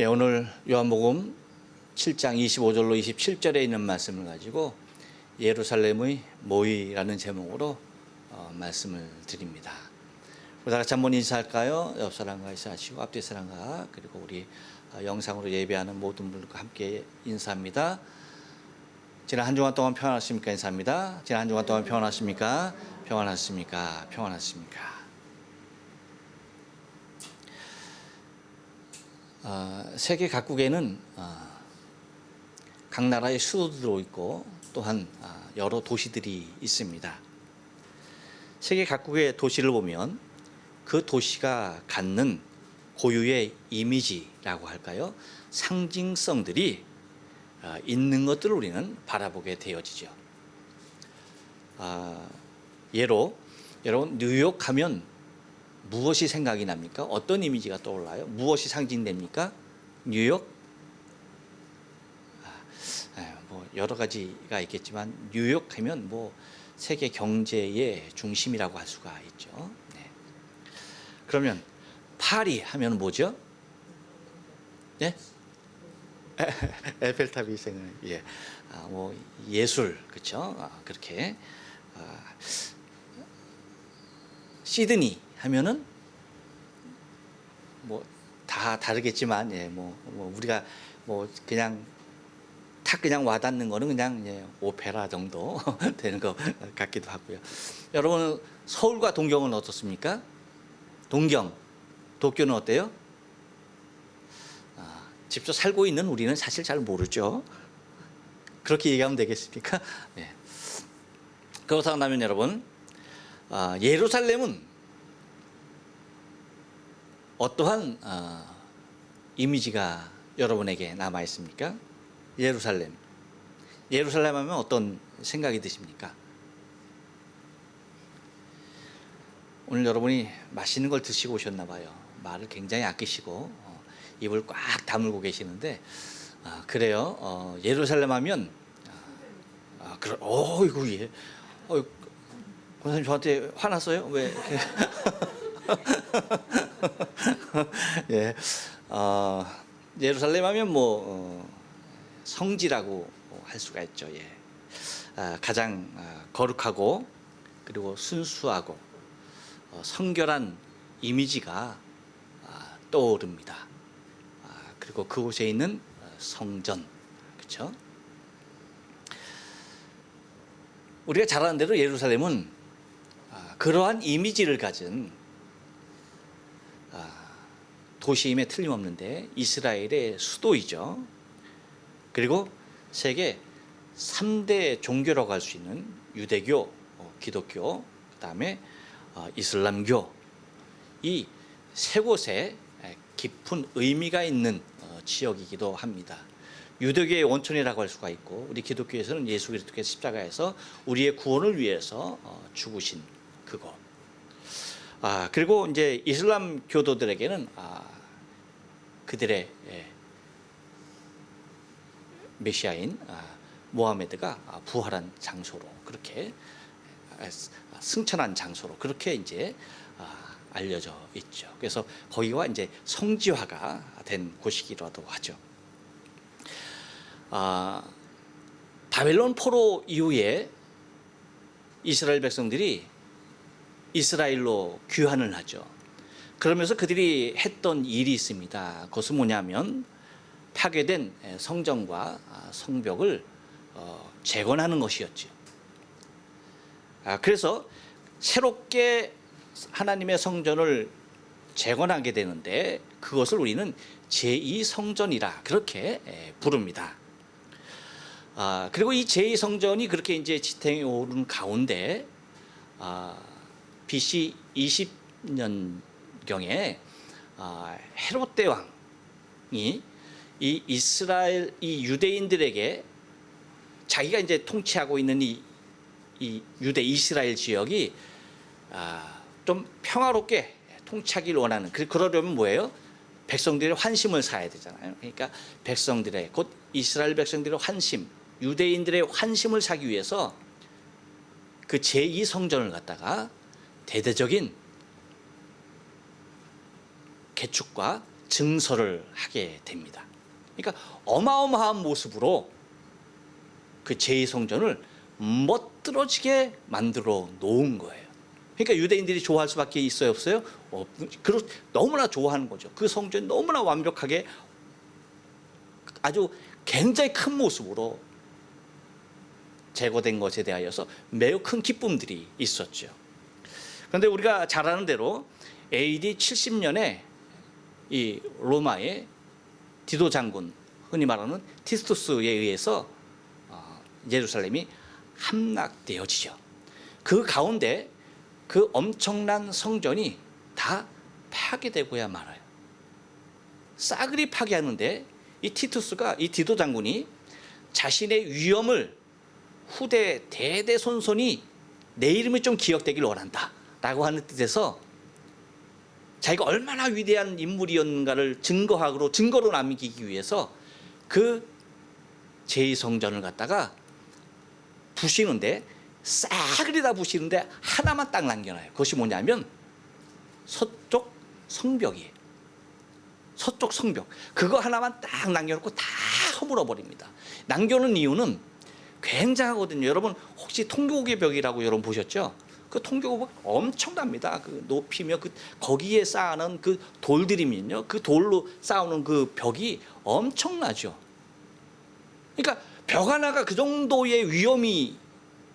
오늘 요한복음 7장 25절로 27절에 있는 말씀을 가지고 예루살렘의 모의라는 제목으로 말씀을 드립니다. 우리 다 같이 한번 인사할까요? 옆 사람과 인사하시고 앞뒤 사람과 그리고 우리 영상으로 예배하는 모든 분들과 함께 인사합니다. 지난 한 주간 동안 평안하십니까? 인사합니다. 지난 한 주간 동안 평안하십니까? 평안하십니까? 평안하십니까? 세계 각국에는 각 나라의 수도도 있고 또한 여러 도시들이 있습니다. 세계 각국의 도시를 보면 그 도시가 갖는 고유의 이미지라고 할까요? 상징성들이 있는 것들을 우리는 바라보게 되어지죠. 예로 여러분 뉴욕 하면 무엇이 생각이 납니까? 어떤 이미지가 떠올라요? 무엇이 상징됩니까? 뉴욕? 뭐 여러 가지가 있겠지만 뉴욕 하면 뭐 세계 경제의 중심이라고 할 수가 있죠. 네. 그러면 파리 하면 뭐죠? 네? 에펠탑이 생각나요. 예. 뭐 예술, 그렇죠? 그렇게 시드니 하면은 뭐 다 다르겠지만 뭐 우리가 뭐 그냥 탁 그냥 와닿는 거는 그냥 오페라 정도 되는 것 같기도 하고요. 여러분 서울과 동경은 어떻습니까? 도쿄는 어때요? 직접 살고 있는 우리는 사실 잘 모르죠. 그렇게 얘기하면 되겠습니까? 네. 그렇다면 여러분 예루살렘은 어떠한 이미지가 여러분에게 남아 있습니까? 예루살렘 하면 어떤 생각이 드십니까? 오늘 여러분이 맛있는 걸 드시고 오셨나 봐요. 말을 굉장히 아끼시고 입을 꽉 다물고 계시는데 그래요. 예루살렘 하면 어이구 예. 권사님 저한테 화났어요? 왜? 예, 예루살렘 하면 뭐 성지라고 할 수가 있죠. 예, 가장 거룩하고 그리고 순수하고 성결한 이미지가 떠오릅니다. 그리고 그곳에 있는 성전, 그렇죠? 우리가 잘 아는 대로 예루살렘은 그러한 이미지를 가진 도시임에 틀림없는데 이스라엘의 수도이죠. 그리고 세계 3대 종교라고 할 수 있는 유대교, 기독교, 그 다음에 이슬람교 이 세 곳에 깊은 의미가 있는 지역이기도 합니다. 유대교의 원천이라고 할 수가 있고 우리 기독교에서는 예수 그리스도께서 십자가에서 우리의 구원을 위해서 죽으신 그곳. 그리고 이제 이슬람 교도들에게는 그들의 메시아인 모하메드가 부활한 장소로 그렇게 승천한 장소로 그렇게 이제 알려져 있죠. 그래서 거기가 이제 성지화가 된 곳이기도 하죠. 바벨론 포로 이후에 이스라엘 백성들이 이스라엘로 귀환을 하죠. 그러면서 그들이 했던 일이 있습니다. 그것은 뭐냐면 파괴된 성전과 성벽을 재건하는 것이었죠. 그래서 새롭게 하나님의 성전을 재건하게 되는데 그것을 우리는 제2성전이라 그렇게 부릅니다. 그리고 이 제2성전이 그렇게 이제 지탱해 오른 가운데 BC 20년경에 헤롯 대왕이 이 이스라엘 이 유대인들에게 자기가 이제 통치하고 있는 이 유대 이스라엘 지역이 좀 평화롭게 통치하기를 원하는 그러려면 뭐예요? 백성들의 환심을 사야 되잖아요. 그러니까 백성들의 곧 이스라엘 백성들의 환심, 유대인들의 환심을 사기 위해서 그 제2성전을 갖다가 대대적인 개축과 증설을 하게 됩니다. 그러니까 어마어마한 모습으로 그 제2성전을 멋들어지게 만들어 놓은 거예요. 그러니까 유대인들이 좋아할 수밖에 있어요, 없어요? 너무나 좋아하는 거죠. 그 성전이 너무나 완벽하게 아주 굉장히 큰 모습으로 제거된 것에 대하여서 매우 큰 기쁨들이 있었죠. 그런데 우리가 잘 아는 대로 AD 70년에 이 로마의 디도 장군, 흔히 말하는 티투스에 의해서 예루살렘이 함락되어지죠. 그 가운데 그 엄청난 성전이 다 파괴되고야 말아요. 싸그리 파괴하는데 이 티투스가, 이 디도 장군이 자신의 위엄을 후대 대대손손이 내 이름이 좀 기억되길 원한다 라고 하는 뜻에서 자기가 얼마나 위대한 인물이었는가를 증거로 남기기 위해서 그 제2성전을 갖다가 부시는데, 싸그리 다 부시는데 하나만 딱 남겨놔요. 그것이 뭐냐면 서쪽 성벽이에요. 서쪽 성벽, 그거 하나만 딱 남겨놓고 다 허물어 버립니다. 남겨놓은 이유는 굉장하거든요. 여러분 혹시 통곡의 벽이라고 여러분 보셨죠? 그 통곡의 벽 엄청납니다. 그 높이며 거기에 쌓아놓은 그 돌들이면요, 그 돌로 쌓아놓은 그 벽이 엄청나죠. 그러니까 벽 하나가 그 정도의 위험이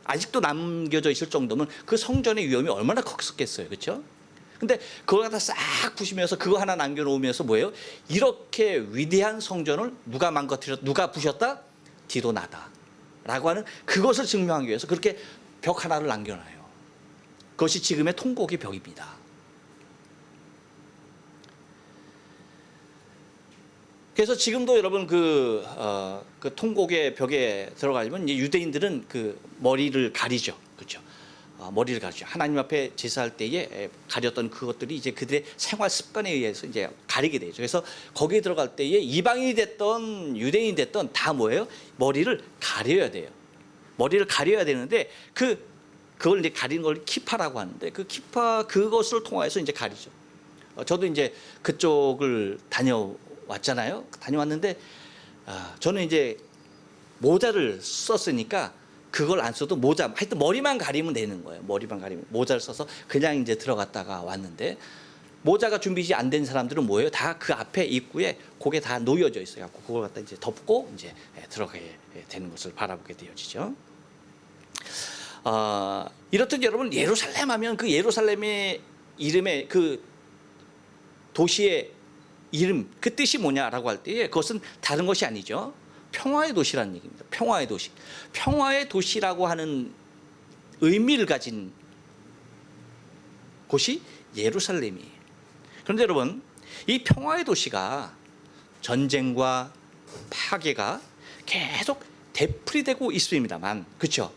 아직도 남겨져 있을 정도면 그 성전의 위험이 얼마나 컸겠어요, 그렇죠? 근데 그걸 갖다 싹 부시면서 그거 하나 남겨놓으면서 뭐예요? 이렇게 위대한 성전을 누가 부셨다? 디도 나다라고 하는 그것을 증명하기 위해서 그렇게 벽 하나를 남겨놔요. 그것이 지금의 통곡의 벽입니다. 그래서 지금도 여러분 그 통곡의 벽에 들어가면 유대인들은 그 머리를 가리죠, 그렇죠? 머리를 가리죠. 하나님 앞에 제사할 때에 가렸던 그것들이 이제 그들의 생활 습관에 의해서 이제 가리게 되죠. 그래서 거기에 들어갈 때에 이방인이 됐던 유대인이 됐던 다 뭐예요? 머리를 가려야 돼요. 머리를 가려야 되는데 그걸 이제 가리는 걸 키파라고 하는데 그 키파 그것을 통해서 이제 가리죠. 저도 이제 그쪽을 다녀왔잖아요. 다녀왔는데 저는 이제 모자를 썼으니까 그걸 안 써도 하여튼 머리만 가리면 되는 거예요. 머리만 가리면 모자를 써서 그냥 이제 들어갔다가 왔는데, 모자가 준비 안 된 사람들은 뭐예요? 다 그 앞에 입구에 고개 다 놓여져 있어요. 그걸 갖다 이제 덮고 이제 들어가게 되는 것을 바라보게 되어지죠. 이렇듯 여러분 예루살렘 하면 그 예루살렘의 이름의 그 도시의 이름, 그 뜻이 뭐냐라고 할 때에 그것은 다른 것이 아니죠. 평화의 도시라는 얘기입니다. 평화의 도시. 평화의 도시라고 하는 의미를 가진 곳이 예루살렘이에요. 그런데 여러분, 이 평화의 도시가 전쟁과 파괴가 계속 되풀이되고 있습니다만, 그렇죠?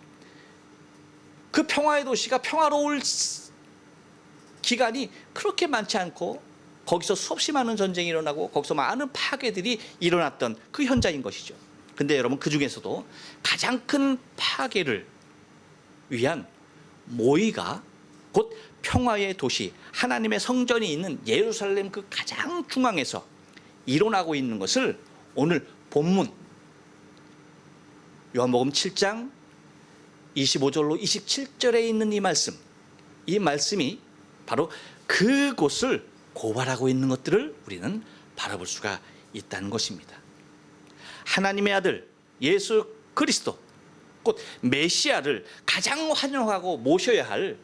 그 평화의 도시가 평화로울 기간이 그렇게 많지 않고 거기서 수없이 많은 전쟁이 일어나고 거기서 많은 파괴들이 일어났던 그 현장인 것이죠. 근데 여러분, 그 중에서도 가장 큰 파괴를 위한 모의가 곧 평화의 도시, 하나님의 성전이 있는 예루살렘 그 가장 중앙에서 일어나고 있는 것을 오늘 본문 요한복음 7장 25절로 27절에 있는 이 말씀이 바로 그곳을 고발하고 있는 것들을 우리는 바라볼 수가 있다는 것입니다. 하나님의 아들 예수 그리스도, 곧 메시아를 가장 환영하고 모셔야 할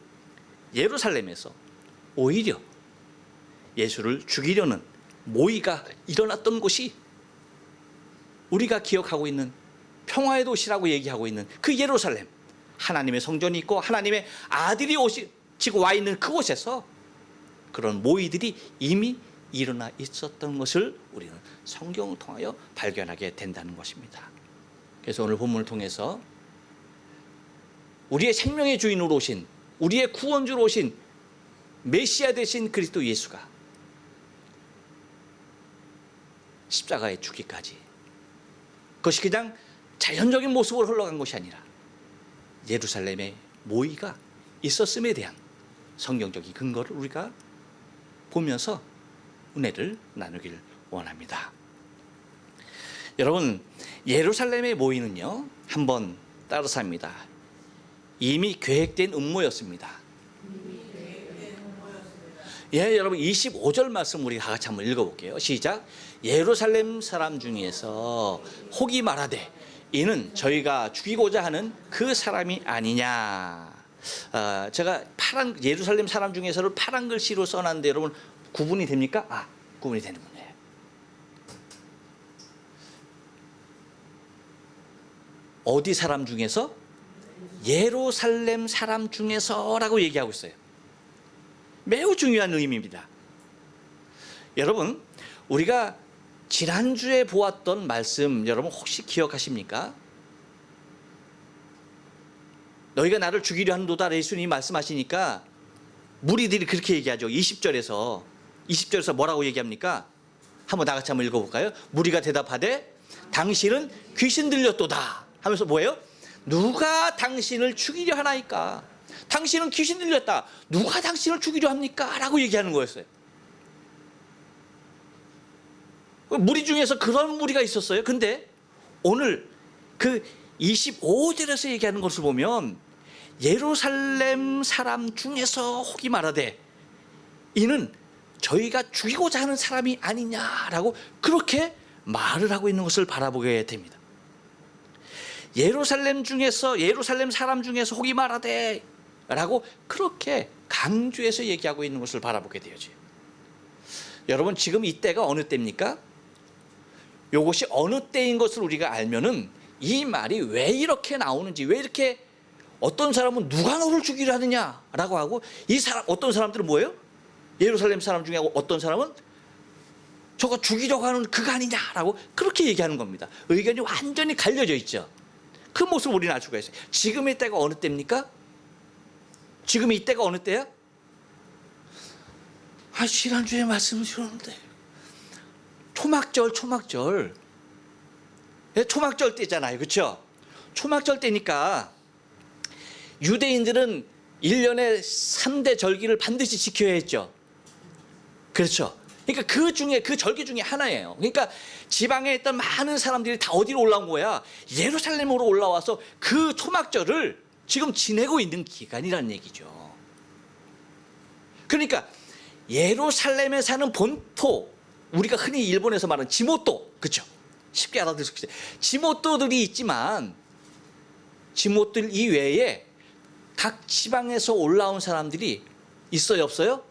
예루살렘에서 오히려 예수를 죽이려는 모의가 일어났던 곳이 우리가 기억하고 있는 평화의 도시라고 얘기하고 있는 그 예루살렘, 하나님의 성전이 있고 하나님의 아들이 지고 와 있는 그곳에서 그런 모의들이 이미 일어나 있었던 것을 우리는 성경을 통하여 발견하게 된다는 것입니다. 그래서 오늘 본문을 통해서 우리의 생명의 주인으로 오신, 우리의 구원주로 오신 메시아 되신 그리스도 예수가 십자가에 죽기까지, 그것이 그냥 자연적인 모습으로 흘러간 것이 아니라 예루살렘의 모의가 있었음에 대한 성경적인 근거를 우리가 보면서 은혜를 나누길 원합니다. 여러분, 예루살렘의 모이는요, 한번 따라서 합니다. 이미 계획된 음모였습니다. 예, 여러분 25절 말씀 우리 다 같이 한번 읽어볼게요. 시작. 예루살렘 사람 중에서 혹이 말하되 이는 저희가 죽이고자 하는 그 사람이 아니냐. 제가 예루살렘 사람 중에서를 파란 글씨로 써놨는데 여러분 구분이 됩니까? 구분이 되는군요. 어디 사람 중에서? 예루살렘 사람 중에서라고 얘기하고 있어요. 매우 중요한 의미입니다. 여러분, 우리가 지난주에 보았던 말씀 여러분 혹시 기억하십니까? 너희가 나를 죽이려 하는도다 예수님이 말씀하시니까 무리들이 그렇게 얘기하죠. 20절에서 뭐라고 얘기합니까? 한번 다 같이 한번 읽어볼까요? 무리가 대답하되 당신은 귀신 들렸도다 하면서 뭐예요? 누가 당신을 죽이려 하나이까? 당신은 귀신 들렸다. 누가 당신을 죽이려 합니까? 라고 얘기하는 거였어요. 무리 중에서 그런 무리가 있었어요. 근데 오늘 그 25절에서 얘기하는 것을 보면 예루살렘 사람 중에서 혹이 말하되 이는 저희가 죽이고자 하는 사람이 아니냐라고 그렇게 말을 하고 있는 것을 바라보게 됩니다. 예루살렘 사람 중에서 혹이 말하되 라고 그렇게 강조해서 얘기하고 있는 것을 바라보게 되어져요. 여러분, 지금 이때가 어느 때입니까? 이것이 어느 때인 것을 우리가 알면은 이 말이 왜 이렇게 나오는지, 왜 이렇게 어떤 사람은 누가 너를 죽이려 하느냐라고 하고 어떤 사람들은 뭐예요? 예루살렘 사람 중에 어떤 사람은 저거 죽이려고 하는 그가 아니냐라고 그렇게 얘기하는 겁니다. 의견이 완전히 갈려져 있죠. 그 모습을 우리는 알 수가 있어요. 지금의 때가 어느 때입니까? 지금 이때가 어느 때야? 지난주에 말씀을 주셨는데 초막절 초막절 때잖아요. 그렇죠? 초막절 때니까 유대인들은 1년에 3대 절기를 반드시 지켜야 했죠. 그렇죠? 그러니까 그 절기 중에 하나예요. 그러니까 지방에 있던 많은 사람들이 다 어디로 올라온 거야? 예루살렘으로 올라와서 그 초막절을 지금 지내고 있는 기간이라는 얘기죠. 그러니까 예루살렘에 사는 본토, 우리가 흔히 일본에서 말하는 지모토, 그렇죠? 쉽게 알아들을 수 있어요. 지모토들이 있지만 지모토들 이외에 각 지방에서 올라온 사람들이 있어요, 없어요?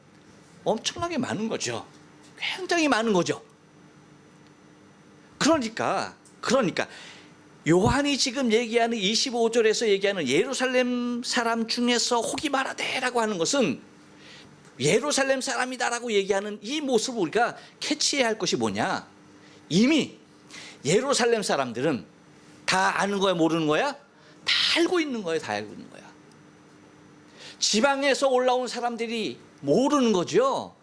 엄청나게 많은 거죠. 굉장히 많은 거죠. 그러니까 요한이 지금 얘기하는 25절에서 얘기하는 예루살렘 사람 중에서 혹이 말하되라고 하는 것은 예루살렘 사람이다라고 얘기하는 이 모습을 우리가 캐치해야 할 것이 뭐냐? 이미 예루살렘 사람들은 다 아는 거야, 모르는 거야? 다 알고 있는 거예요, 다 알고 있는 거야. 지방에서 올라온 사람들이 모르는 거죠.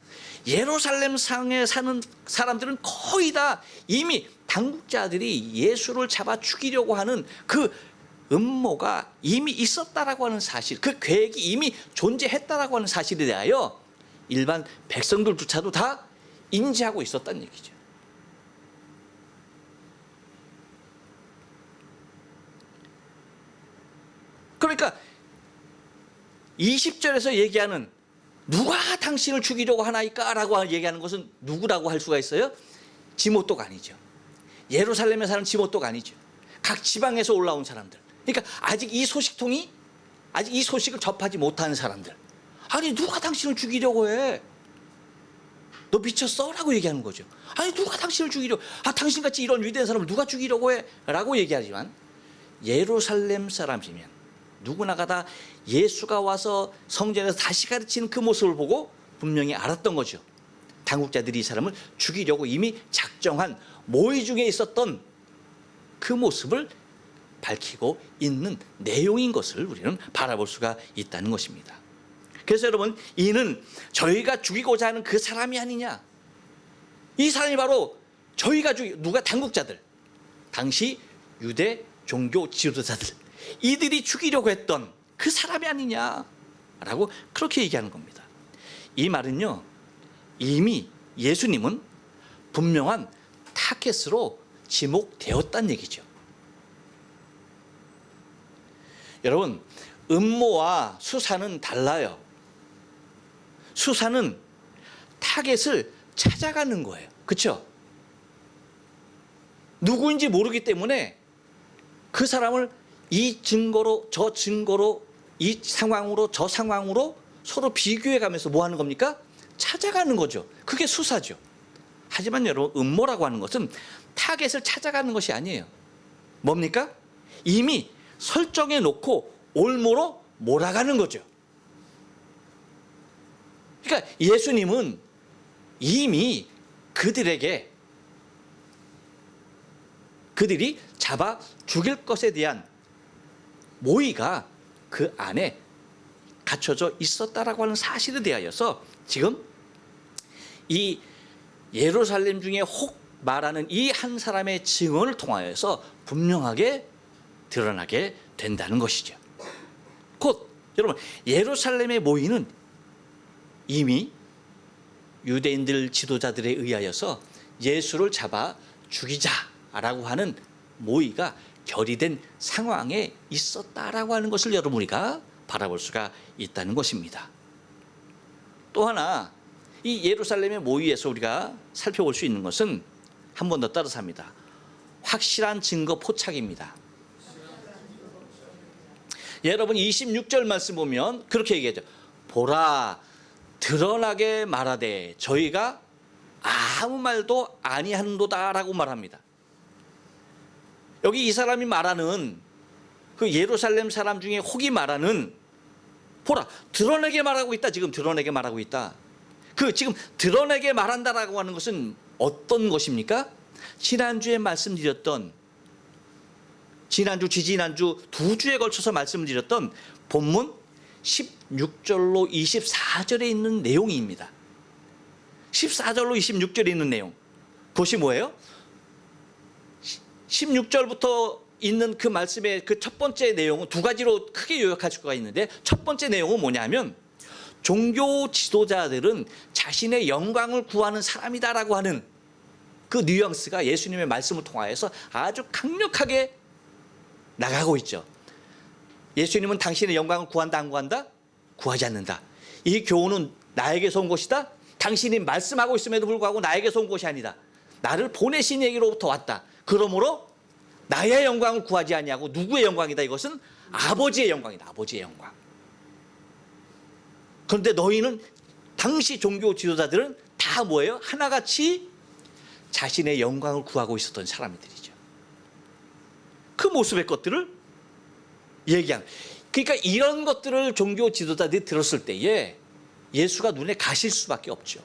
예루살렘 상에 사는 사람들은 거의 다 이미 당국자들이 예수를 잡아 죽이려고 하는 그 음모가 이미 있었다라고 하는 사실, 그 계획이 이미 존재했다라고 하는 사실에 대하여 일반 백성들조차도 다 인지하고 있었다는 얘기죠. 그러니까 20절에서 얘기하는 누가 당신을 죽이려고 하나이까? 라고 얘기하는 것은 누구라고 할 수가 있어요? 지모토가 아니죠. 예루살렘에 사는 지모토가 아니죠. 각 지방에서 올라온 사람들. 그러니까 아직 이 소식을 접하지 못한 사람들. 아니, 누가 당신을 죽이려고 해? 너 미쳤어? 라고 얘기하는 거죠. 아니, 누가 당신을 죽이려고, 당신같이 이런 위대한 사람을 누가 죽이려고 해? 라고 얘기하지만 예루살렘 사람이면 누구나가 다 예수가 와서 성전에서 다시 가르치는 그 모습을 보고 분명히 알았던 거죠. 당국자들이 이 사람을 죽이려고 이미 작정한 모의 중에 있었던 그 모습을 밝히고 있는 내용인 것을 우리는 바라볼 수가 있다는 것입니다. 그래서 여러분, 이는 저희가 죽이고자 하는 그 사람이 아니냐. 이 사람이 바로 저희가 누가 당국자들, 당시 유대 종교 지도자들, 이들이 죽이려고 했던 그 사람이 아니냐라고 그렇게 얘기하는 겁니다. 이 말은요, 이미 예수님은 분명한 타겟으로 지목되었다는 얘기죠. 여러분, 음모와 수사는 달라요. 수사는 타겟을 찾아가는 거예요. 그렇죠? 누구인지 모르기 때문에 그 사람을 이 증거로 저 증거로 이 상황으로 저 상황으로 서로 비교해 가면서 뭐 하는 겁니까? 찾아가는 거죠. 그게 수사죠. 하지만 여러분, 음모라고 하는 것은 타겟을 찾아가는 것이 아니에요. 뭡니까? 이미 설정해 놓고 올무로 몰아가는 거죠. 그러니까 예수님은 이미 그들이 잡아 죽일 것에 대한 모의가 그 안에 갖춰져 있었다라고 하는 사실에 대하여서 지금 이 예루살렘 중에 혹 말하는 이 한 사람의 증언을 통하여서 분명하게 드러나게 된다는 것이죠. 곧 여러분, 예루살렘의 모의는 이미 유대인들 지도자들에 의하여서 예수를 잡아 죽이자라고 하는 모의가 결의된 상황에 있었다라고 하는 것을 여러분, 우리가 바라볼 수가 있다는 것입니다. 또 하나, 이 예루살렘의 모의에서 우리가 살펴볼 수 있는 것은 한 번 더 따라서 합니다. 확실한 증거 포착입니다. 여러분, 26절 말씀 보면 그렇게 얘기하죠. 보라, 드러나게 말하되 저희가 아무 말도 아니하는도다라고 말합니다. 여기 이 사람이 말하는 그 예루살렘 사람 중에 혹이 말하는, 보라, 드러내게 말하고 있다. 지금 드러내게 말하고 있다. 그 지금 드러내게 말한다라고 하는 것은 어떤 것입니까? 지난주에 말씀드렸던, 지난주, 지지난주 두 주에 걸쳐서 말씀드렸던 본문 16절로 24절에 있는 내용입니다. 14절로 26절에 있는 내용. 그것이 뭐예요? 16절부터 있는 그 말씀의 그 첫 번째 내용은 두 가지로 크게 요약할 수가 있는데, 첫 번째 내용은 뭐냐면 종교 지도자들은 자신의 영광을 구하는 사람이다라고 하는 그 뉘앙스가 예수님의 말씀을 통하여서 아주 강력하게 나가고 있죠. 예수님은 당신의 영광을 구한다, 안 구한다? 구하지 않는다. 이 교훈은 나에게서 온 것이다. 당신이 말씀하고 있음에도 불구하고 나에게서 온 것이 아니다. 나를 보내신 얘기로부터 왔다. 그러므로 나의 영광을 구하지 아니하고 누구의 영광이다? 이것은 아버지의 영광이다. 아버지의 영광. 그런데 너희는, 당시 종교 지도자들은 다 뭐예요? 하나같이 자신의 영광을 구하고 있었던 사람들이죠. 그 모습의 것들을 얘기한. 그러니까 이런 것들을 종교 지도자들이 들었을 때에 예수가 눈에 가실 수밖에 없죠.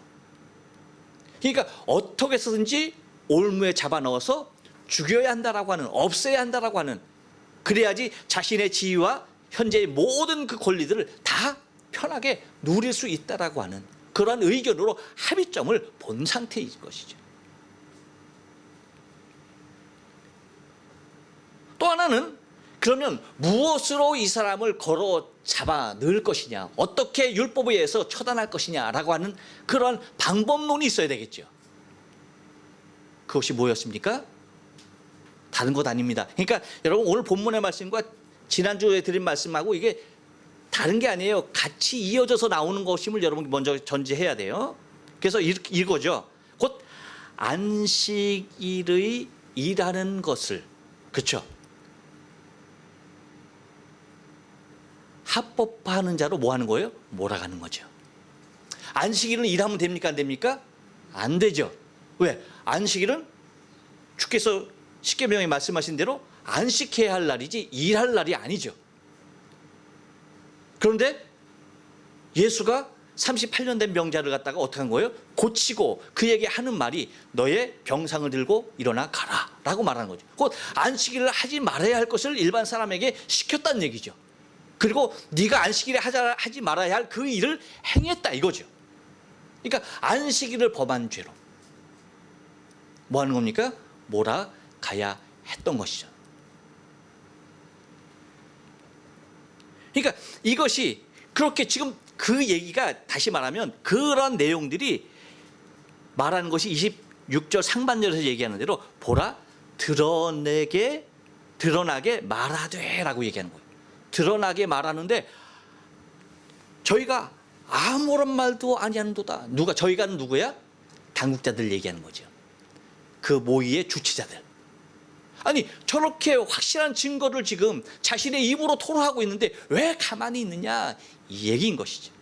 그러니까 어떻게 해서든지 올무에 잡아 넣어서 죽여야 한다라고 하는, 없애야 한다라고 하는, 그래야지 자신의 지위와 현재의 모든 그 권리들을 다 편하게 누릴 수 있다라고 하는 그러한 의견으로 합의점을 본 상태인 것이죠. 또 하나는, 그러면 무엇으로 이 사람을 걸어 잡아 넣을 것이냐, 어떻게 율법에 의해서 처단할 것이냐라고 하는 그런 방법론이 있어야 되겠죠. 그것이 뭐였습니까? 다른 것 아닙니다. 그러니까 여러분, 오늘 본문의 말씀과 지난주에 드린 말씀하고 이게 다른 게 아니에요. 같이 이어져서 나오는 것임을 여러분 먼저 전제해야 돼요. 그래서 이거죠. 곧 안식일의 일하는 것을, 그렇죠, 합법화하는 자로 뭐 하는 거예요? 몰아가는 거죠. 안식일은 일하면 됩니까? 안 됩니까? 안 되죠. 왜? 안식일은 주께서 십계명에 말씀하신 대로 안식해야 할 날이지 일할 날이 아니죠. 그런데 예수가 38년 된 병자를 갖다가 어떻게 한 거예요? 고치고 그에게 하는 말이 너의 병상을 들고 일어나 가라 라고 말하는 거죠. 곧 안식일을 하지 말아야 할 것을 일반 사람에게 시켰다는 얘기죠. 그리고 네가 안식일에 하지 말아야 할 그 일을 행했다 이거죠. 그러니까 안식일을 범한 죄로 뭐 하는 겁니까? 몰아가야 했던 것이죠. 그러니까 이것이 그렇게 지금 그 얘기가, 다시 말하면 그런 내용들이 말하는 것이 6절 상반절에서 얘기하는 대로 보라 드러나게 말하되라고 얘기하는 거예요. 드러나게 말하는데 저희가 아무런 말도 아니하는도다. 저희가는 누구야? 당국자들 얘기하는 거죠. 그 모의의 주치자들. 아니 저렇게 확실한 증거를 지금 자신의 입으로 토로하고 있는데 왜 가만히 있느냐, 이 얘기인 것이죠.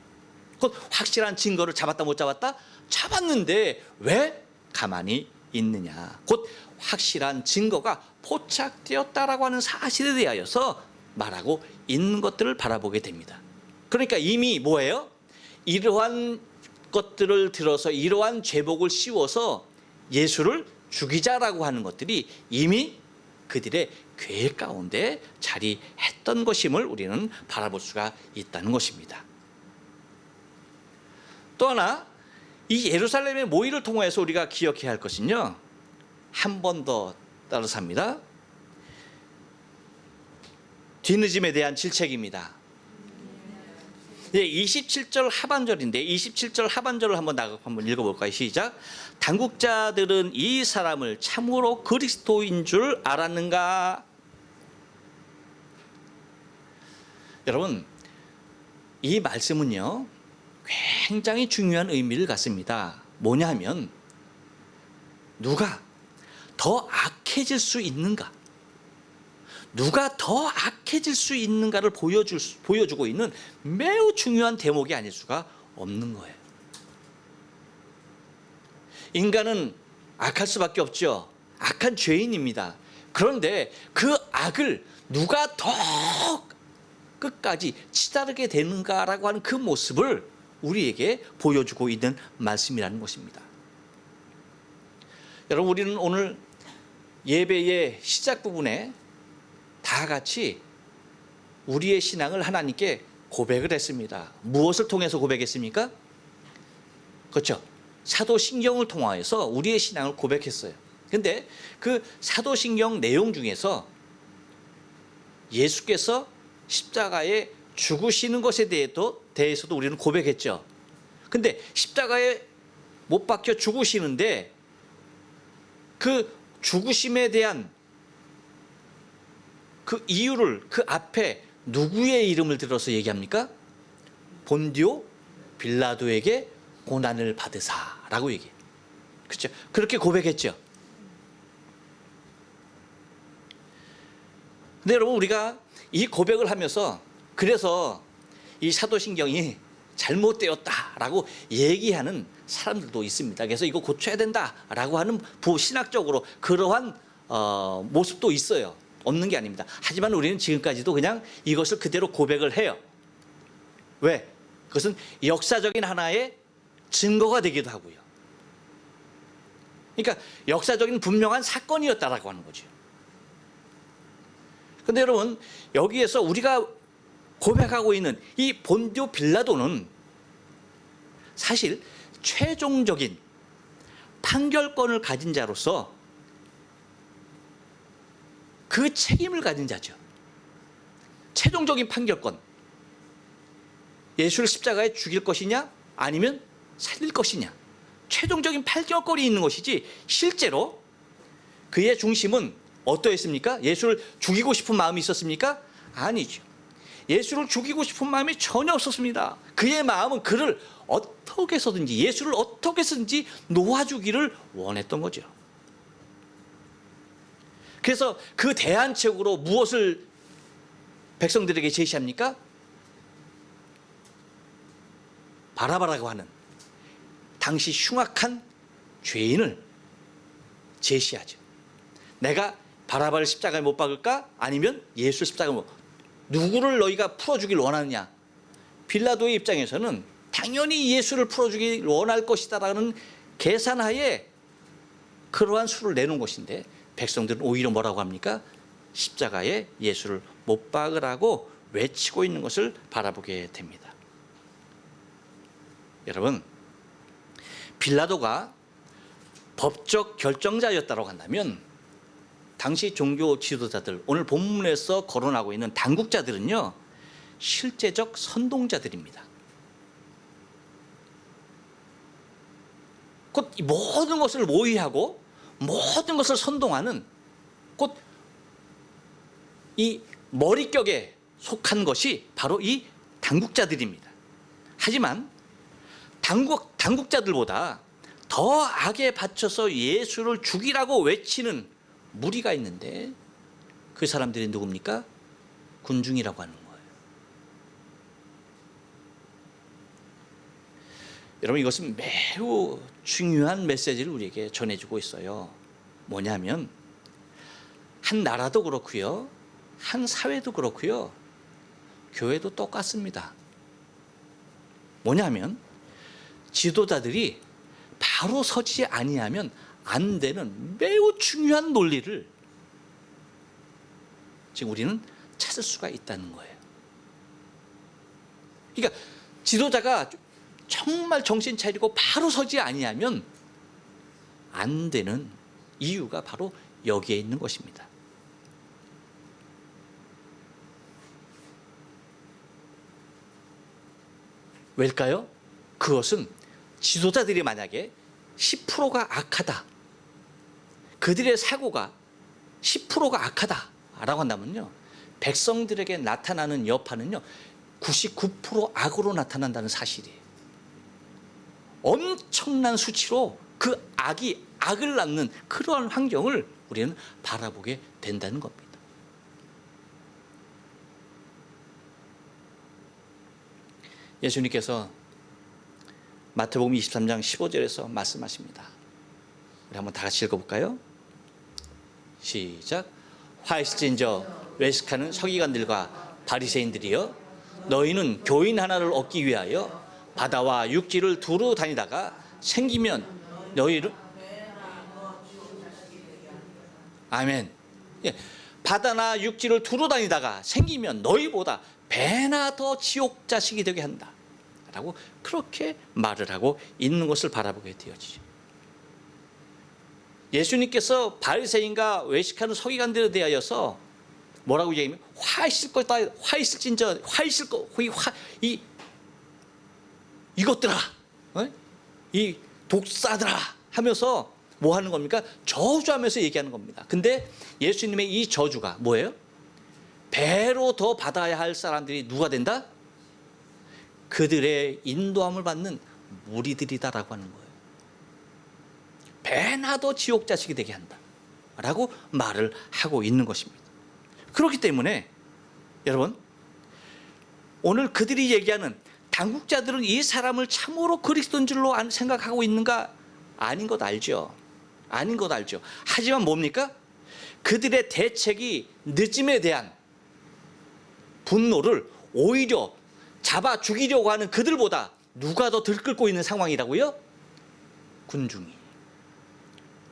곧 확실한 증거를 잡았다 못 잡았다? 잡았는데 왜 가만히 있느냐. 곧 확실한 증거가 포착되었다라고 하는 사실에 대하여서 말하고 있는 것들을 바라보게 됩니다. 그러니까 이미 뭐예요? 이러한 것들을 들어서 이러한 죄복을 씌워서 예수를 죽이자라고 하는 것들이 이미 그들의 계획 가운데 자리했던 것임을 우리는 바라볼 수가 있다는 것입니다. 또 하나, 이 예루살렘의 모의를 통해서 우리가 기억해야 할 것은요, 한 번 더 따라서 합니다. 뒤늦음에 대한 질책입니다. 27절 하반절인데 27절 하반절을 한번 읽어볼까요? 시작. 당국자들은 이 사람을 참으로 그리스도인 줄 알았는가? 여러분, 이 말씀은요 굉장히 중요한 의미를 갖습니다. 뭐냐 하면 누가 더 악해질 수 있는가, 누가 더 악해질 수 있는가를 보여주고 있는 매우 중요한 대목이 아닐 수가 없는 거예요. 인간은 악할 수밖에 없죠. 악한 죄인입니다. 그런데 그 악을 누가 더 끝까지 치다르게 되는가라고 하는 그 모습을 우리에게 보여주고 있는 말씀이라는 것입니다. 여러분, 우리는 오늘 예배의 시작 부분에 다 같이 우리의 신앙을 하나님께 고백을 했습니다. 무엇을 통해서 고백했습니까? 그렇죠. 사도신경을 통하여서 우리의 신앙을 고백했어요. 그런데 그 사도신경 내용 중에서 예수께서 십자가에 죽으시는 것에 대해서도 우리는 고백했죠. 근데 십자가에 못 박혀 죽으시는데 그 죽으심에 대한 그 이유를 그 앞에 누구의 이름을 들어서 얘기합니까? 본디오 빌라도에게 고난을 받으사라고 얘기해요. 그렇죠? 그렇게 고백했죠. 근데 여러분, 우리가 이 고백을 하면서 그래서 이 사도신경이 잘못되었다라고 얘기하는 사람들도 있습니다. 그래서 이거 고쳐야 된다라고 하는 신학적으로 그러한 모습도 있어요. 없는 게 아닙니다. 하지만 우리는 지금까지도 그냥 이것을 그대로 고백을 해요. 왜? 그것은 역사적인 하나의 증거가 되기도 하고요. 그러니까 역사적인 분명한 사건이었다라고 하는 거죠. 그런데 여러분, 여기에서 우리가 고백하고 있는 이 본디오 빌라도는 사실 최종적인 판결권을 가진 자로서 그 책임을 가진 자죠. 최종적인 판결권. 예수를 십자가에 죽일 것이냐 아니면 살릴 것이냐. 최종적인 판결권이 있는 것이지 실제로 그의 중심은 어떠했습니까? 예수를 죽이고 싶은 마음이 있었습니까? 아니죠. 예수를 죽이고 싶은 마음이 전혀 없었습니다. 그의 마음은 그를 어떻게 해서든지, 예수를 어떻게 해서든지 놓아주기를 원했던 거죠. 그래서 그 대안책으로 무엇을 백성들에게 제시합니까? 바라바라고 하는 당시 흉악한 죄인을 제시하죠. 내가 바라바를 십자가에 못 박을까? 아니면 예수 십자가에 누구를 너희가 풀어주길 원하느냐? 빌라도의 입장에서는 당연히 예수를 풀어주길 원할 것이다라는 계산하에 그러한 수를 내놓은 것인데, 백성들은 오히려 뭐라고 합니까? 십자가에 예수를 못 박으라고 외치고 있는 것을 바라보게 됩니다. 여러분, 빌라도가 법적 결정자였다고 한다면 당시 종교 지도자들, 오늘 본문에서 거론하고 있는 당국자들은요 실제적 선동자들입니다. 곧 이 모든 것을 모의하고 모든 것을 선동하는 곧 이 머릿격에 속한 것이 바로 이 당국자들입니다. 하지만 당국자들보다 더 악에 받쳐서 예수를 죽이라고 외치는 무리가 있는데 그 사람들이 누굽니까? 군중이라고 하는 거예요. 여러분, 이것은 매우 중요한 메시지를 우리에게 전해주고 있어요. 뭐냐면 한 나라도 그렇고요, 한 사회도 그렇고요, 교회도 똑같습니다. 뭐냐면 지도자들이 바로 서지 아니하면 안 되는 매우 중요한 논리를 지금 우리는 찾을 수가 있다는 거예요. 그러니까 지도자가 정말 정신 차리고 바로 서지 아니하면 안 되는 이유가 바로 여기에 있는 것입니다. 왜일까요? 그것은 지도자들이 만약에 10%가 악하다, 그들의 사고가 10%가 악하다라고 한다면요, 백성들에게 나타나는 여파는요 99% 악으로 나타난다는 사실이에요. 엄청난 수치로 그 악이 악을 낳는 그러한 환경을 우리는 바라보게 된다는 겁니다. 예수님께서 마태복음 23장 15절에서 말씀하십니다. 우리 한번 다 같이 읽어볼까요? 시작. 화 있을진저 외식하는 서기관들과 바리새인들이여, 너희는 교인 하나를 얻기 위하여 바다와 육지를 두루 다니다가 생기면 너희를, 아멘. 예, 바다나 육지를 두루 다니다가 생기면 너희보다 배나 더 지옥 자식이 되게 한다 라고 그렇게 말을 하고 있는 것을 바라보게 되어지죠. 예수님께서 바리새인과 외식하는 서기관들에 대하여서 뭐라고 얘기하면 화 있을 거다, 화 있을진저, 화 있을 거, 이것들아, 이 독사들아 하면서 뭐 하는 겁니까? 저주하면서 얘기하는 겁니다. 근데 예수님의 이 저주가 뭐예요? 배로 더 받아야 할 사람들이 누가 된다? 그들의 인도함을 받는 무리들이다라고 하는 거예요. 배나 더 지옥 자식이 되게 한다 라고 말을 하고 있는 것입니다. 그렇기 때문에 여러분, 오늘 그들이 얘기하는 당국자들은 이 사람을 참으로 그리스도인 줄로 생각하고 있는가? 아닌 것 알죠. 아닌 것 알죠. 하지만 뭡니까? 그들의 대책이 늦음에 대한 분노를 오히려 잡아 죽이려고 하는 그들보다 누가 더 들끓고 있는 상황이라고요?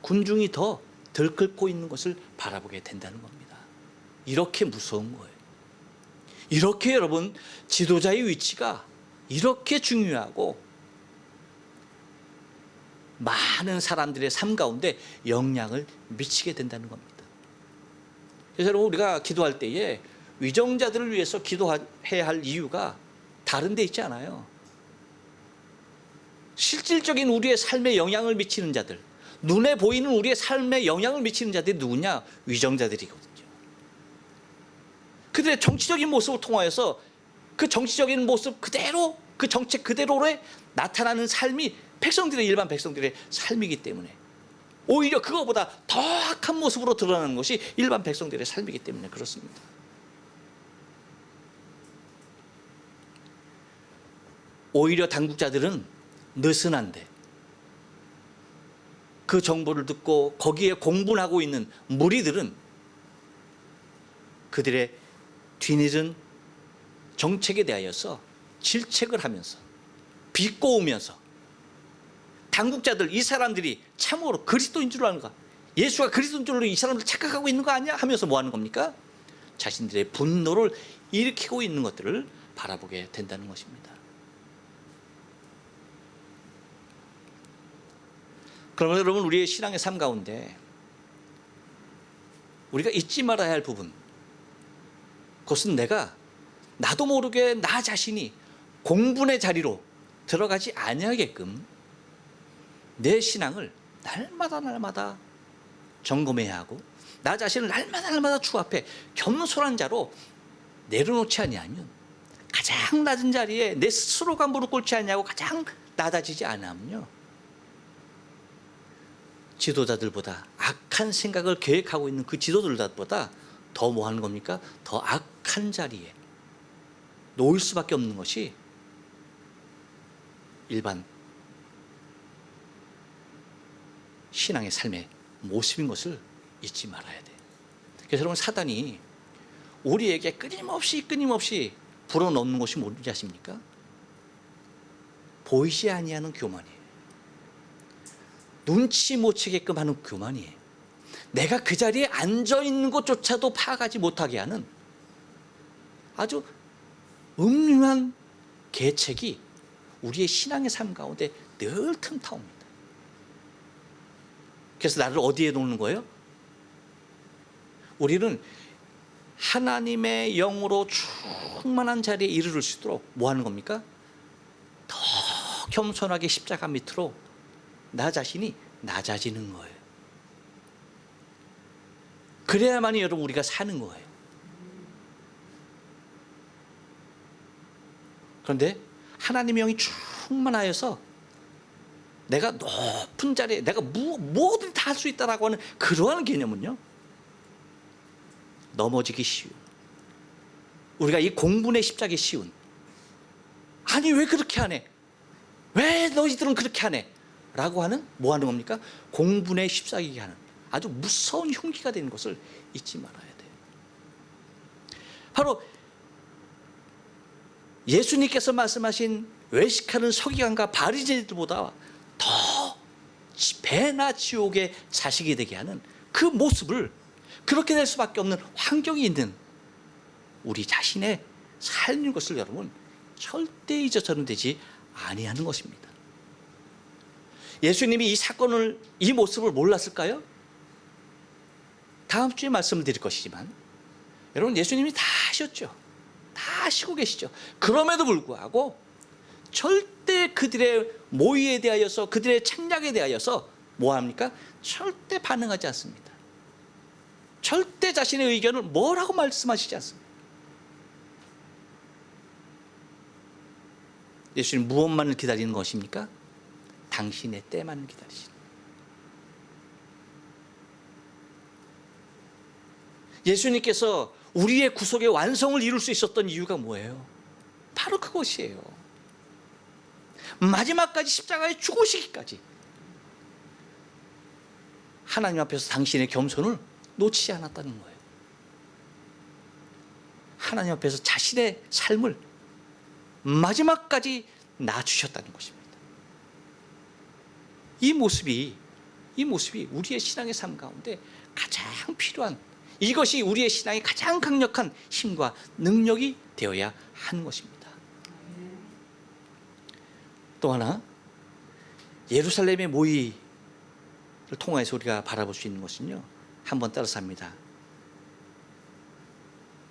군중이 더 들끓고 있는 것을 바라보게 된다는 겁니다. 이렇게 무서운 거예요. 이렇게 여러분, 지도자의 위치가 이렇게 중요하고 많은 사람들의 삶 가운데 영향을 미치게 된다는 겁니다. 그래서 여러분, 우리가 기도할 때에 위정자들을 위해서 기도해야 할 이유가 다른 데 있지 않아요. 실질적인 우리의 삶에 영향을 미치는 자들, 눈에 보이는 우리의 삶에 영향을 미치는 자들이 누구냐? 위정자들이거든요. 그들의 정치적인 모습을 통하여서 그 정치적인 모습 그대로, 그 정책 그대로에 나타나는 삶이 일반 백성들의 삶이기 때문에 오히려 그거보다 더 악한 모습으로 드러나는 것이 일반 백성들의 삶이기 때문에 그렇습니다. 오히려 당국자들은 느슨한데 그 정보를 듣고 거기에 공분하고 있는 무리들은 그들의 뒤늦은 정책에 대하여서 질책을 하면서 비꼬으면서 당국자들, 이 사람들이 참으로 그리스도인 줄 아는가? 예수가 그리스도인 줄로 이 사람들 착각하고 있는 거 아니야? 하면서 뭐 하는 겁니까? 자신들의 분노를 일으키고 있는 것들을 바라보게 된다는 것입니다. 그러면 여러분, 우리의 신앙의 삶 가운데 우리가 잊지 말아야 할 부분, 그것은 나도 모르게 나 자신이 공분의 자리로 들어가지 아니하게끔 내 신앙을 날마다 점검해야 하고 나 자신을 날마다 주 앞에 겸손한 자로 내려놓지 아니하면, 가장 낮은 자리에 내 스스로가 무릎 꿇지 않냐고 가장 낮아지지 않으면요, 지도자들보다 악한 생각을 계획하고 있는 그 지도자들보다 더 뭐 하는 겁니까? 더 악한 자리에 놓일 수밖에 없는 것이 일반 신앙의 삶의 모습인 것을 잊지 말아야 돼요. 그래서 여러분, 사단이 우리에게 끊임없이 불어넣는 것이 뭔지 아십니까? 보이지 아니하는 교만이에요. 눈치 못 채게끔 하는 교만이에요. 내가 그 자리에 앉아 있는 것조차도 파악하지 못하게 하는 아주 음흉한 계책이 우리의 신앙의 삶 가운데 늘 틈타옵니다. 그래서 나를 어디에 놓는 거예요? 우리는 하나님의 영으로 충만한 자리에 이르를 수 있도록 뭐 하는 겁니까? 더 겸손하게 십자가 밑으로 나 자신이 낮아지는 거예요. 그래야만이 여러분 우리가 사는 거예요. 그런데 하나님의 영이 충만하여서 내가 높은 자리에 내가 뭐든 다 할 수 있다라고 하는 그러한 개념은요, 넘어지기 쉬운, 우리가 이 공분의 십자가에 쉬운, 아니 왜 그렇게 하네, 왜 너희들은 그렇게 하네 라고 하는 뭐 하는 겁니까? 공분의 십자가에 하는 아주 무서운 흉기가 되는 것을 잊지 말아야 돼요. 바로 예수님께서 말씀하신 외식하는 서기관과 바리새인들보다 더 배나 지옥의 자식이 되게 하는 그 모습을, 그렇게 될 수밖에 없는 환경이 있는 우리 자신의 삶인 것을 여러분 절대 잊어서는 되지 아니하는 것입니다. 예수님이 이 사건을, 이 모습을 몰랐을까요? 다음 주에 말씀을 드릴 것이지만 여러분, 예수님이 다 아셨죠. 다 아시고 계시죠. 그럼에도 불구하고 절대 그들의 모의에 대하여서, 그들의 책략에 대하여서 뭐합니까? 절대 반응하지 않습니다. 절대 자신의 의견을 뭐라고 말씀하시지 않습니다. 예수님 무엇만을 기다리는 것입니까? 당신의 때만을 기다리시는. 예수님께서 우리의 구속의 완성을 이룰 수 있었던 이유가 뭐예요? 바로 그것이에요. 마지막까지 십자가에 죽으시기까지 하나님 앞에서 당신의 겸손을 놓치지 않았다는 거예요. 하나님 앞에서 자신의 삶을 마지막까지 낮추셨다는 것입니다. 이 모습이 우리의 신앙의 삶 가운데 가장 필요한, 이것이 우리의 신앙의 가장 강력한 힘과 능력이 되어야 하는 것입니다. 또 하나, 예루살렘의 모의를 통해서 우리가 바라볼 수 있는 것은요, 한번 따라서 합니다.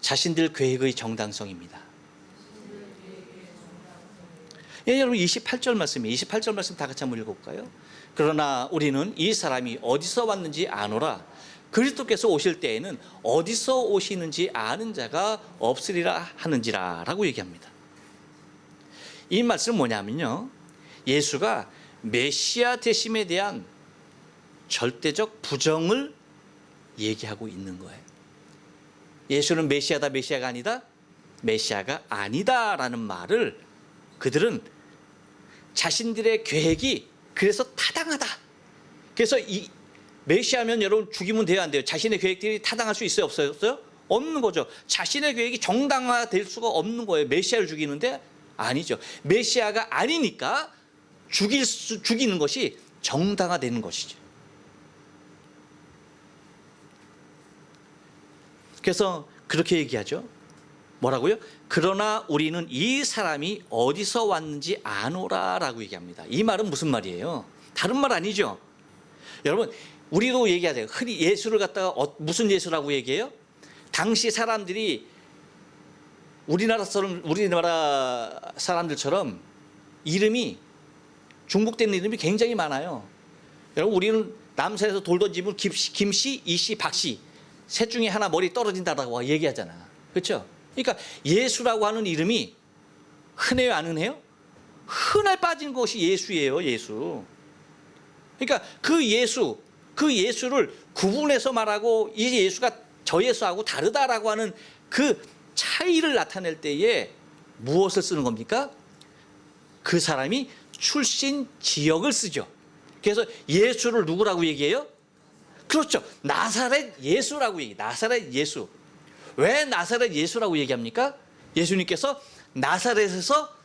자신들 계획의 정당성입니다. 예, 여러분 28절 말씀이에요. 28절 말씀 다 같이 한번 읽어볼까요? 그러나 우리는 이 사람이 어디서 왔는지 아노라. 그리스도께서 오실 때에는 어디서 오시는지 아는 자가 없으리라 하는지라 라고 얘기합니다. 이 말씀은 뭐냐면요, 예수가 메시아 되심에 대한 절대적 부정을 얘기하고 있는 거예요. 예수는 메시아다, 메시아가 아니다, 메시아가 아니다라는 말을 그들은 자신들의 계획이 그래서 타당하다. 그래서 이 메시아면 여러분 죽이면 돼요, 안 돼요? 자신의 계획들이 타당할 수 있어요, 없어요? 없는 거죠. 자신의 계획이 정당화될 수가 없는 거예요. 메시아를 죽이는데 아니죠. 메시아가 아니니까 죽이는 것이 정당화되는 것이죠. 그래서 그렇게 얘기하죠. 뭐라고요? 그러나 우리는 이 사람이 어디서 왔는지 아노라 라고 얘기합니다. 이 말은 무슨 말이에요? 다른 말 아니죠. 여러분, 우리도 얘기하세요. 흔히 예수를 갖다가 무슨 예수라고 얘기해요? 당시 사람들이 우리나라 사람들처럼 이름이 중복된 이름이 굉장히 많아요. 여러분, 우리는 남산에서 돌 던지면 김씨, 이씨, 박씨 셋 중에 하나 머리 떨어진다라고 얘기하잖아. 그렇죠? 그러니까 예수라고 하는 이름이 흔해요, 안 흔해요? 흔해 빠진 것이 예수예요, 예수. 그러니까 그 예수를 구분해서 말하고 이 예수가 저 예수하고 다르다라고 하는 그 차이를 나타낼 때에 무엇을 쓰는 겁니까? 그 사람이 출신 지역을 쓰죠. 그래서 예수를 누구라고 얘기해요? 그렇죠. 나사렛 예수라고 얘기해요. 나사렛 예수. 왜 나사렛 예수라고 얘기합니까? 예수님께서 나사렛에서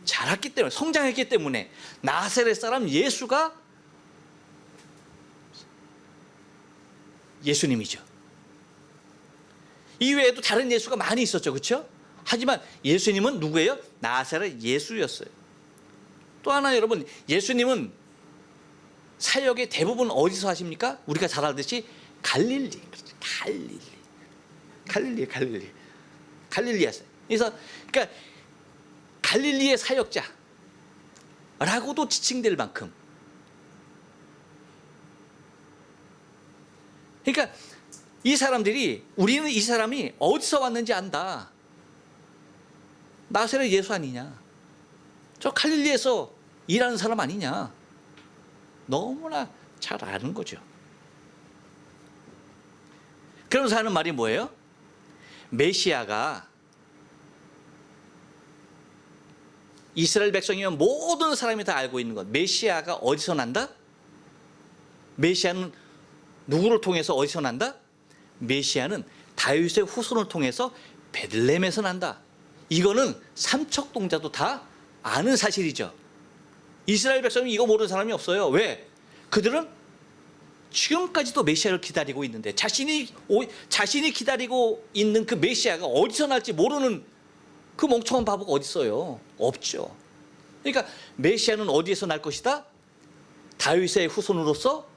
자랐기 때문에, 성장했기 때문에 나사렛 사람 예수가 예수님이죠. 이외에도 다른 예수가 많이 있었죠. 그렇죠? 하지만 예수님은 누구예요? 나사렛 예수였어요. 또 하나 여러분, 예수님은 사역의 대부분 어디서 하십니까? 우리가 잘 알듯이 갈릴리. 갈릴리였어요. 그래서 그러니까 갈릴리의 사역자라고도 지칭될 만큼, 그러니까 이 사람들이, 우리는 이 사람이 어디서 왔는지 안다. 나사렛 예수 아니냐? 저 갈릴리에서 일하는 사람 아니냐? 너무나 잘 아는 거죠. 그러면서 하는 말이 뭐예요? 메시아가, 이스라엘 백성이면 모든 사람이 다 알고 있는 것, 메시아가 어디서 난다? 메시아는 누구를 통해서 어디서 난다? 메시아는 다윗의 후손을 통해서 베들레헴에서 난다. 이거는 삼척동자도 다 아는 사실이죠. 이스라엘 백성이 이거 모르는 사람이 없어요. 왜? 그들은 지금까지도 메시아를 기다리고 있는데, 자신이 기다리고 있는 그 메시아가 어디서 날지 모르는 그 멍청한 바보가 어디 있어요? 없죠. 그러니까 메시아는 어디에서 날 것이다? 다윗의 후손으로서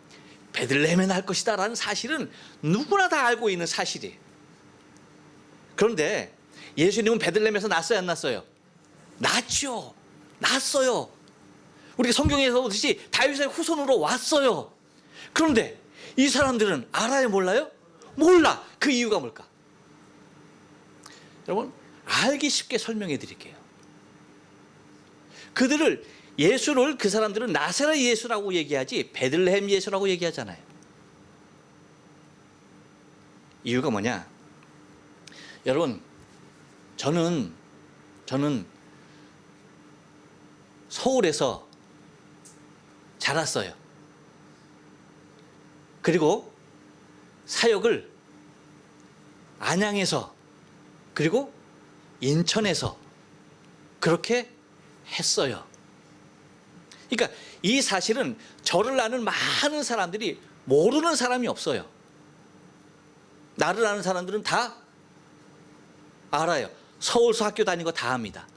베들레헴에 날 것이다 라는 사실은 누구나 다 알고 있는 사실이에요. 그런데 예수님은 베들레헴에서 났어요, 안 났어요? 났죠. 났어요. 우리가 성경에서 보듯이 다윗의 후손으로 왔어요. 그런데 이 사람들은 알아요, 몰라요? 몰라. 그 이유가 뭘까? 여러분, 알기 쉽게 설명해 드릴게요. 예수를 그 사람들은 나사렛 예수라고 얘기하지 베들레헴 예수라고 얘기하잖아요. 이유가 뭐냐? 여러분, 저는 서울에서 자랐어요. 그리고 사역을 안양에서, 그리고 인천에서 그렇게 했어요. 그러니까 이 사실은 저를 아는 많은 사람들이 모르는 사람이 없어요. 나를 아는 사람들은 다 알아요. 서울서 학교 다닌 거 다 압니다.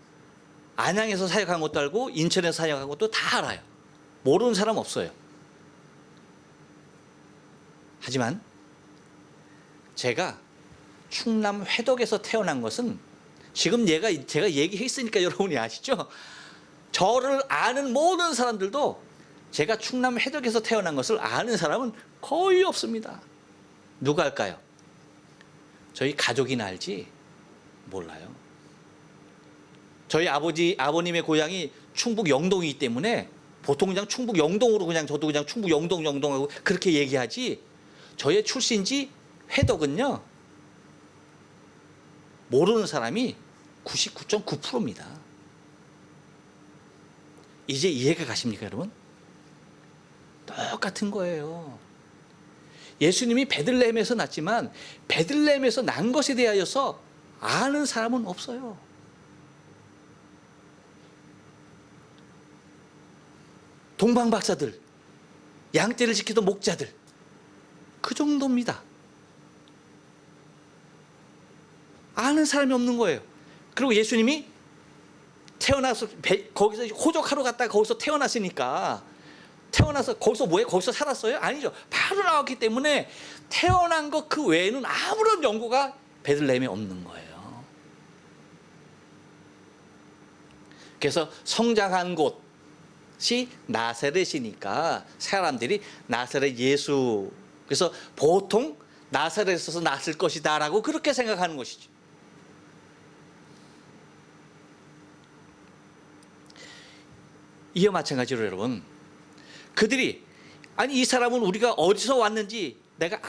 안양에서 사역한 것도 알고 인천에서 사역한 것도 다 알아요. 모르는 사람 없어요. 하지만 제가 충남 회덕에서 태어난 것은, 지금 제가 얘기했으니까 여러분이 아시죠? 저를 아는 모든 사람들도 제가 충남 회덕에서 태어난 것을 아는 사람은 거의 없습니다. 누가 알까요? 저희 가족이나 알지 몰라요. 저희 아버님의 고향이 충북 영동이기 때문에 보통 그냥 충북 영동으로 저도 그냥 충북 영동하고 그렇게 얘기하지, 저의 출신지 회덕은요 모르는 사람이 99.9%입니다. 이제 이해가 가십니까, 여러분? 똑같은 거예요. 예수님이 베들레헴에서 났지만 베들레헴에서 난 것에 대하여서 아는 사람은 없어요. 동방박사들, 양떼를 지키던 목자들, 그 정도입니다. 아는 사람이 없는 거예요. 그리고 예수님이 태어나서 거기서 호적하러 갔다가 거기서 태어나서 거기서 뭐예요? 거기서 살았어요? 아니죠. 바로 나왔기 때문에 태어난 것 그 외에는 아무런 연고가 베들레헴에 없는 거예요. 그래서 성장한 곳, 나사렛이 나사렛이니까 사람들이 나사렛 예수, 그래서 보통 나사렛에서 났을 것이다라고 그렇게 생각하는 것이죠. 이와 마찬가지로 여러분, 그들이 아니 이 사람은 우리가 어디서 왔는지 내가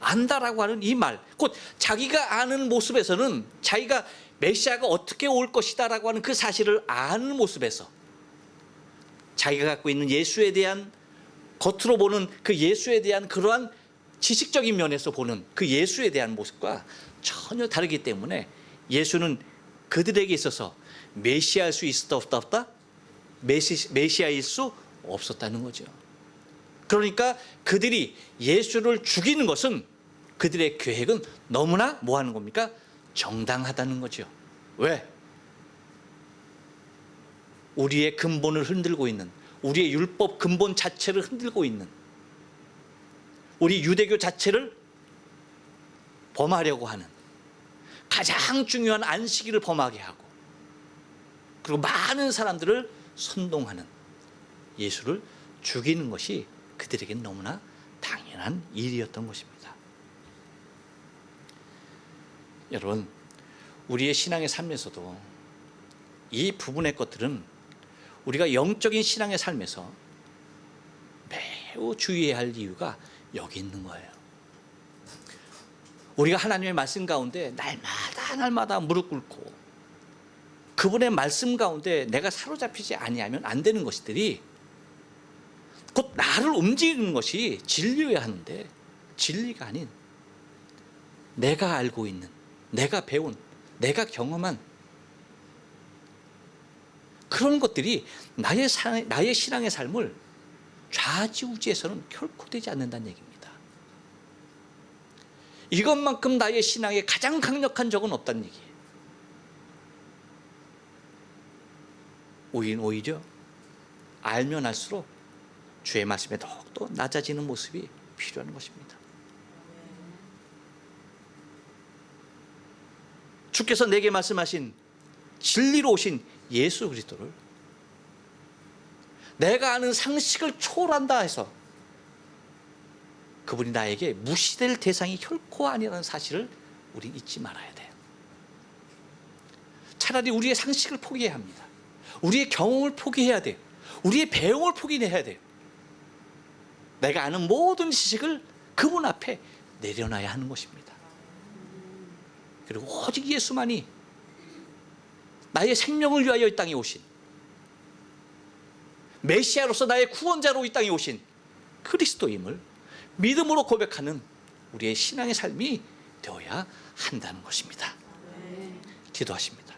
안다라고 하는 이 말, 곧 자기가 아는 모습에서는 자기가 메시아가 어떻게 올 것이다라고 하는 그 사실을 아는 모습에서 자기가 갖고 있는 예수에 대한, 겉으로 보는 그 예수에 대한 그러한 지식적인 면에서 보는 그 예수에 대한 모습과 전혀 다르기 때문에 예수는 그들에게 있어서 메시아일 수 있었다 없다? 메시아일 수 없었다는 거죠. 그러니까 그들이 예수를 죽이는 것은 그들의 계획은 너무나 뭐 하는 겁니까? 정당하다는 거죠. 왜? 우리의 근본을 흔들고 있는, 우리의 율법 근본 자체를 흔들고 있는, 우리 유대교 자체를 범하려고 하는, 가장 중요한 안식일을 범하게 하고, 그리고 많은 사람들을 선동하는 예수를 죽이는 것이 그들에게는 너무나 당연한 일이었던 것입니다. 여러분, 우리의 신앙의 삶에서도 이 부분의 것들은 우리가 영적인 신앙의 삶에서 매우 주의해야 할 이유가 여기 있는 거예요. 우리가 하나님의 말씀 가운데 날마다 무릎 꿇고 그분의 말씀 가운데 내가 사로잡히지 아니하면 안 되는 것들이 곧 나를 움직이는 것이 진리여야 하는데, 진리가 아닌 내가 알고 있는, 내가 배운, 내가 경험한 그런 것들이 나의 신앙의 삶을 좌지우지해서는 결코 되지 않는다는 얘기입니다. 이것만큼 나의 신앙에 가장 강력한 적은 없다는 얘기예요. 오히려 알면 알수록 주의 말씀에 더욱더 낮아지는 모습이 필요한 것입니다. 주께서 내게 말씀하신 진리로 오신 예수 그리스도를 내가 아는 상식을 초월한다 해서 그분이 나에게 무시될 대상이 결코 아니라는 사실을 우린 잊지 말아야 돼요. 차라리 우리의 상식을 포기해야 합니다. 우리의 경험을 포기해야 돼요. 우리의 배움을 포기해야 돼요. 내가 아는 모든 지식을 그분 앞에 내려놔야 하는 것입니다. 그리고 오직 예수만이 나의 생명을 위하여 이 땅에 오신, 메시아로서 나의 구원자로 이 땅에 오신 그리스도임을 믿음으로 고백하는 우리의 신앙의 삶이 되어야 한다는 것입니다. 기도하십니다.